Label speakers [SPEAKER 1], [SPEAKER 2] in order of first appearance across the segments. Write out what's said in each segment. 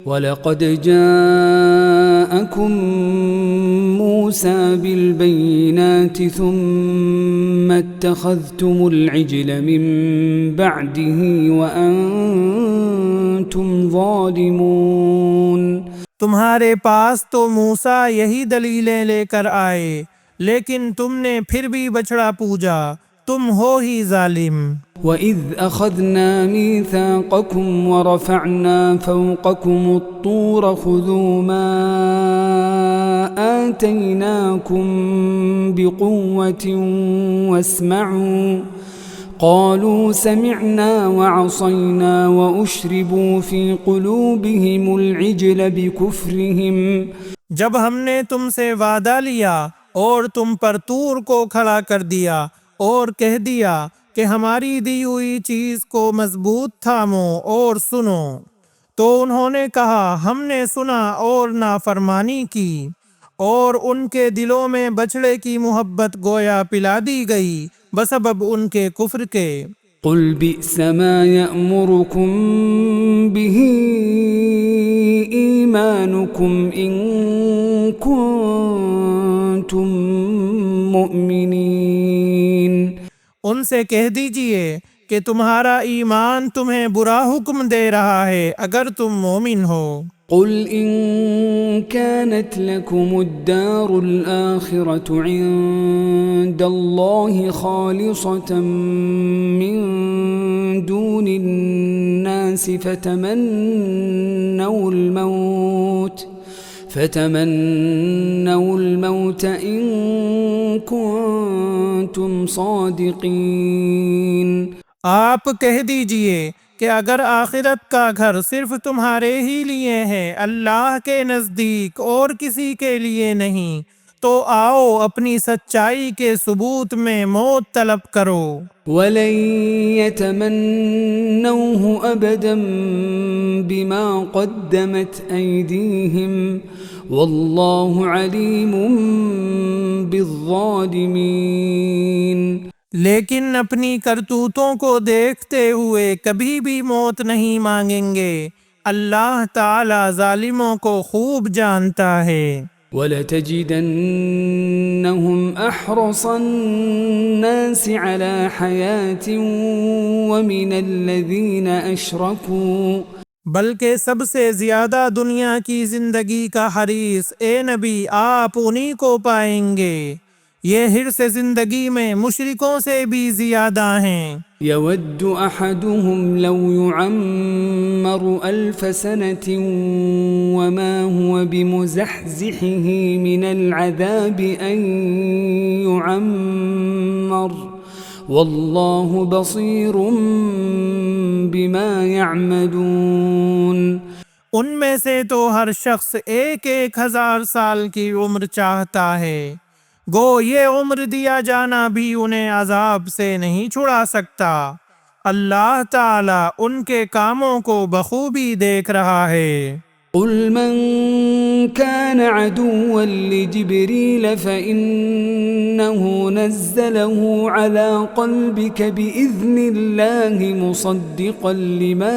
[SPEAKER 1] वलक़द जाअकुम मूसा बिलबय्यिनाति सुम्मा इत्तख़ज़्तुमुल इज्ल मिन बअदिही व अंतुम ज़ालिमून।
[SPEAKER 2] तुम्हारे पास तो मूसा यही दलीलें लेकर आए, लेकिन तुमने फिर भी बछड़ा पूजा, तुम हो ही जालिम।
[SPEAKER 1] वइज़ अख़ज़ना मीसाक़कुम वरफ़अना फ़ौक़कुम अत्तूर ख़ुज़ू मा आतैनाकुम बिक़ुव्वतिन वस्मअू क़ालू समिअना वअसैना वअश्रिबू फ़ी क़ुलूबिहिमुल इज्ल बिकुफ़्रिहिम।
[SPEAKER 2] जब हमने तुमसे वादा लिया और तुम पर तूर को खड़ा कर दिया और कह दिया कि हमारी दी हुई चीज़ को मजबूत थामो और सुनो, तो उन्होंने कहा हमने सुना और नाफरमानी की, और उनके दिलों में बछड़े की मोहब्बत गोया पिला दी गई बसबब उनके कुफ्र के।
[SPEAKER 1] कुल बि'स मा यअमुरुकुम बिही ईमानुकुम इन कुंतुम मुअमिनीन।
[SPEAKER 2] उनसे कह दीजिए कि तुम्हारा ईमान तुम्हें बुरा हुक्म दे रहा है अगर तुम मोमिन हो।
[SPEAKER 1] कुल इन कानत लकुमुद्दारुल आखिरतु इंदल्लाहि खालिसतन मिन दूनिन नासि फतमन्नउल मौत इन कुंतुम सादिकीन।
[SPEAKER 2] आप कह दीजिए कि अगर आखिरत का घर सिर्फ तुम्हारे ही लिए है, अल्लाह के नज़दीक और किसी के लिए नहीं, तो आओ अपनी सच्चाई के सबूत में मौत तलब करो।
[SPEAKER 1] वलन यतमन्नौहु अबदन बिमा क़द्दमत ऐदीहिम वल्लाहु अलीमुम बिज़्ज़ालिमीन।
[SPEAKER 2] लेकिन अपनी करतूतों को देखते हुए कभी भी मौत नहीं मांगेंगे, अल्लाह ताला जालिमों को खूब जानता है।
[SPEAKER 1] वलतजिदन्नहुम अहरसन्नासि अला हयातिन वमिनल्लज़ीना अशरकू।
[SPEAKER 2] बल्कि सबसे ज्यादा दुनिया की जिंदगी का हरीस ए नबी आप उन्हीं को पाएंगे, ये हिर्स जिंदगी में मुशरिकों से भी ज्यादा हैं।
[SPEAKER 1] यवद्दु अहदुहुम लौ युअम्मरु अल्फ सनतिन वमा हुवा बिमुज़हज़िहिही मिनल अज़ाबि अन युअम्मर वल्लाहु बसीरुम बिमा यअमलून।
[SPEAKER 2] उनमें से तो हर शख्स 1,000 साल की उम्र चाहता है, गो ये उम्र दिया जाना भी उन्हें अजाब से नहीं छुड़ा सकता। अल्लाह ताला उनके कामों को बखूबी देख रहा है।
[SPEAKER 1] कुल मन कान अदुव्वन लिजिब्रील फ़इन्नहु नज़्ज़लहु अला क़ल्बिक बिइज़्निल्लाहि मुसद्दिक़न लिमा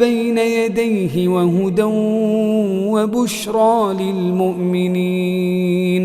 [SPEAKER 1] बैन यदैहि वहुदन वबुश्रा लिलमुअ्मिनीन।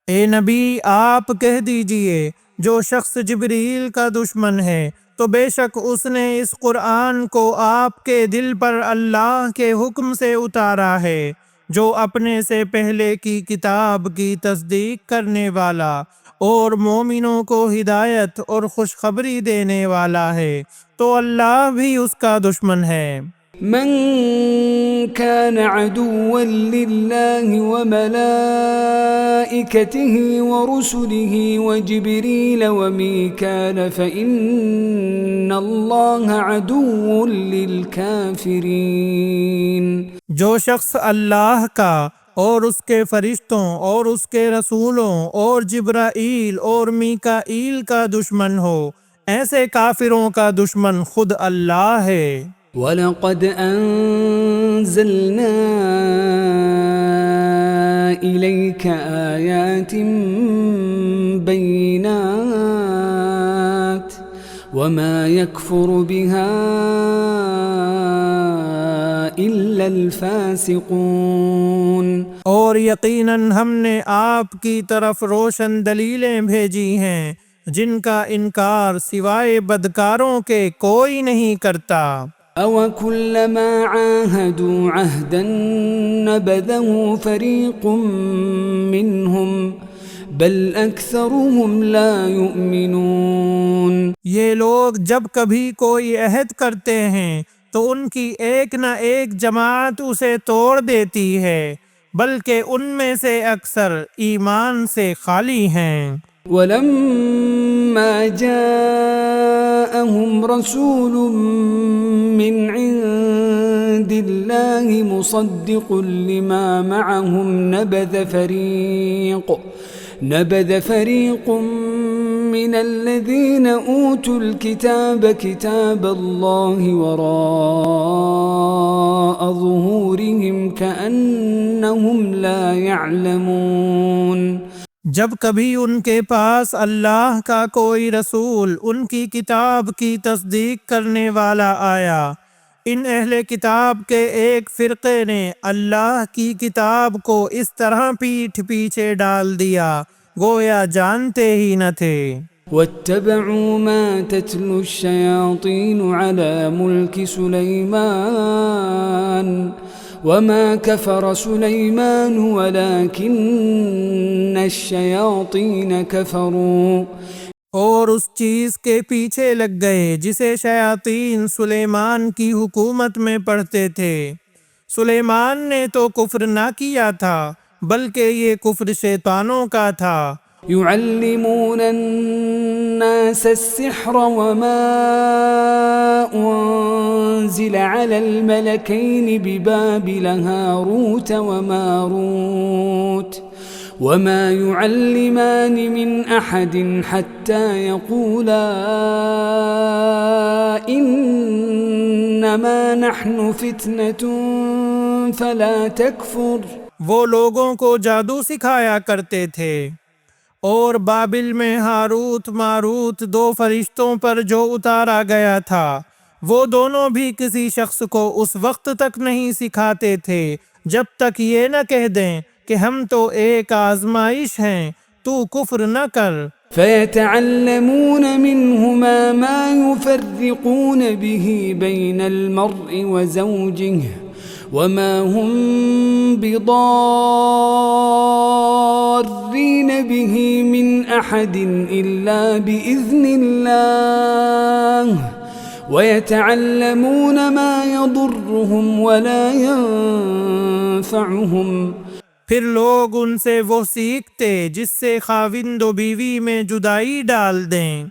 [SPEAKER 2] ए नबी आप कह दीजिए, जो शख्स जिब्रील का दुश्मन है तो बेशक उसने इस कुरान को आपके दिल पर अल्लाह के हुक्म से उतारा है, जो अपने से पहले की किताब की तस्दीक करने वाला और मोमिनों को हिदायत और खुशखबरी देने वाला है, तो अल्लाह भी उसका दुश्मन है।
[SPEAKER 1] मन कान अदुव्वन लिल्लाहि व मलाइकतिहि व रुसुलिहि व जिब्रील व मीकाल फ़इन्नल्लाह अदुव्वुन लिलकाफ़िरीन।
[SPEAKER 2] जो शख्स अल्लाह का और उसके फरिश्तों और उसके रसूलों और जिब्राईल और मीकाईल का दुश्मन हो, ऐसे काफिरों का दुश्मन खुद अल्लाह है।
[SPEAKER 1] वलक़द अंज़लना इलैका आयातिन बय्यिनात वमा यकफुरु बिहा इल्लल फासिकून।
[SPEAKER 2] और यकीनन हमने आपकी तरफ रोशन दलीलें भेजी हैं जिनका इनकार सिवाय बदकारों के कोई नहीं करता।
[SPEAKER 1] अवकुल्लमा आहदू अहदन नबदहू फरीकुम मिनहुम बल अक्सरुहुम ला युमिनून।
[SPEAKER 2] ये लोग जब कभी कोई अहद करते हैं तो उनकी एक न एक जमात उसे तोड़ देती है, बल्कि उनमें से अक्सर ईमान से खाली हैं।
[SPEAKER 1] वलम्मा जाअहुम रसूलुम मिन इंदिल्लाहि मुसद्दिकुल लिमा मअहुम नबذ फरीक़ मिनल्लज़ीन ऊतुल किताब किताबल्लाहि वराअ ज़ुहूरिहिम कअन्नहुम ला यअलमून।
[SPEAKER 2] जब कभी उनके पास अल्लाह का कोई रसूल उनकी किताब की तस्दीक करने वाला आया, इन अहले किताब के एक फ़िरक़े ने अल्लाह की किताब को इस तरह पीठ पीछे डाल दिया गोया जानते ही न थे।
[SPEAKER 1] वत्तबअू मा तत्लु अश्शयातीन अला मुल्क सुलैमान वमा कफर सुलैमान वलाकिन्न अश्शयातीन कफरू।
[SPEAKER 2] और उस चीज़ के पीछे लग गए जिसे शयातीन सुलेमान की हुकूमत में पढ़ते थे। सुलेमान ने तो कुफ्र ना किया था, बल्कि ये कुफ्र शैतानों का था।
[SPEAKER 1] युअल्लिमून अन्नास अस्सिह्र वमा उन्ज़िल अलल मलकैन बिबाबिल हारूत वमारूत वमा युअल्लिमान मिन अहदिन हत्ता यक़ूला इन्नमा नहनु फितनतुन फला तकफुर।
[SPEAKER 2] वो लोगों को जादू सिखाया करते थे और बाबिल में हारूत मारूत दो फरिश्तों पर जो उतारा गया था, वो दोनों भी किसी शख्स को उस वक्त तक नहीं सिखाते थे जब तक ये न कह दें कि हम तो एक आजमाइश हैं, तू कुफ्र न कर।
[SPEAKER 1] फयतअल्लमून मिन्हुमा मा युफर्रिकून बिही बैनल मर्इ व ज़ौजिहि वमा हुम बिदार्रीन बिही मिन अहदिन इल्ला बिइज़्निल्लाह वयतअल्लमून मा यदुर्रुहुम वला यंफअहुम।
[SPEAKER 2] फिर लोग उनसे वो सीखते जिससे खाविंद व बीवी में जुदाई डाल दें,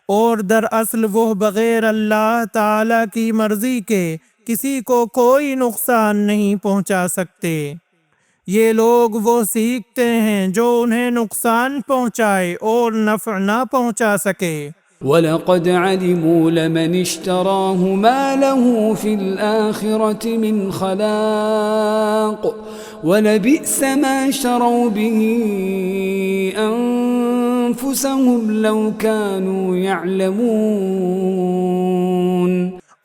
[SPEAKER 2] और दरअसल वो बग़ैर अल्लाह ताला की मर्ज़ी के किसी को कोई नुकसान नहीं पहुंचा सकते। ये लोग वो सीखते हैं जो उन्हें नुकसान पहुंचाए और नफ़अ ना पहुंचा सके।
[SPEAKER 1] वलक़द अलिमू लमन इश्तराहु मा लहू फ़िल आख़िरति मिन ख़लाक़ वलबिअस मा शरौ बिही अन्फुसहुम लौ कानू यअलमून।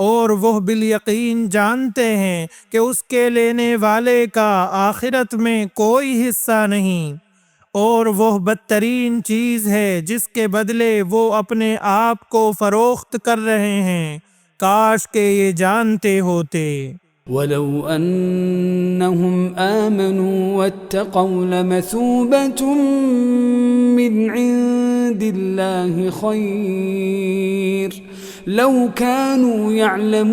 [SPEAKER 2] और वह बिल यकीन जानते हैं कि उसके लेने वाले का आखिरत में कोई हिस्सा नहीं, और वह बदतरीन चीज़ है जिसके बदले वो अपने आप को फरोख्त कर रहे हैं, काश के ये जानते होते।
[SPEAKER 1] वलौ अन्नहुम आमनू वत्तक़ौ लमसूबतुम मिन इंदिल्लाहि खैर लौ कानू यअलमून।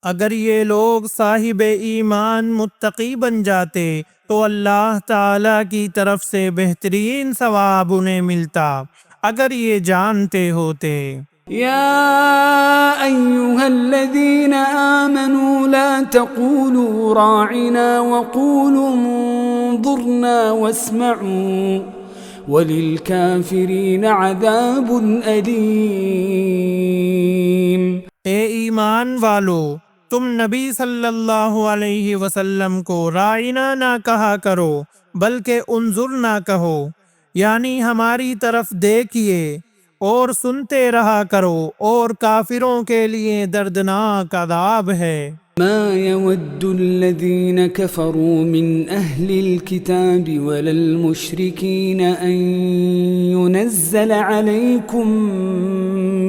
[SPEAKER 2] अगर ये लोग साहिब ईमान मुत्तकी बन जाते तो अल्लाह ताला की तरफ से बेहतरीन सवाब उन्हें मिलता, अगर ये जानते होते।
[SPEAKER 1] या अय्युहल्लज़ीना आमनू ला तक़ूलू राइना वक़ूलू उन्ज़ुरना वस्मअू वलिलकाफ़िरीन अज़ाबुन अलीम।
[SPEAKER 2] ए ईमान वालो, तुम नबी सल्लल्लाहु अलैहि वसल्लम को राइना ना कहा करो, बल्कि उन्जुर ना कहो, यानी हमारी तरफ देखिए, और सुनते रहा करो, और काफिरों के लिए दर्दनाक अज़ाब है।
[SPEAKER 1] ما يود الذين كفروا من أهل الكتاب ولا المشركين أن ينزل عليكم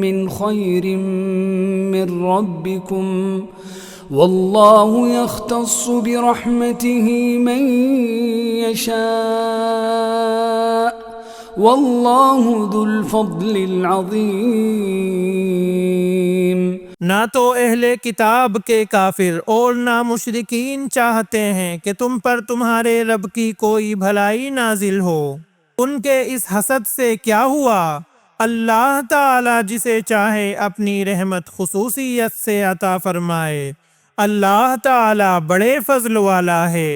[SPEAKER 1] من خير من ربكم والله يختص برحمته من يشاء والله ذو الفضل العظيم।
[SPEAKER 2] ना तो अहले किताब के काफिर और ना मुशरिकीन चाहते हैं कि तुम पर तुम्हारे रब की कोई भलाई नाजिल हो। उनके इस हसद से क्या हुआ? अल्लाह ताला जिसे चाहे अपनी रहमत खुसूसियत से अता फरमाए। अल्लाह ताला बड़े फजल वाला है।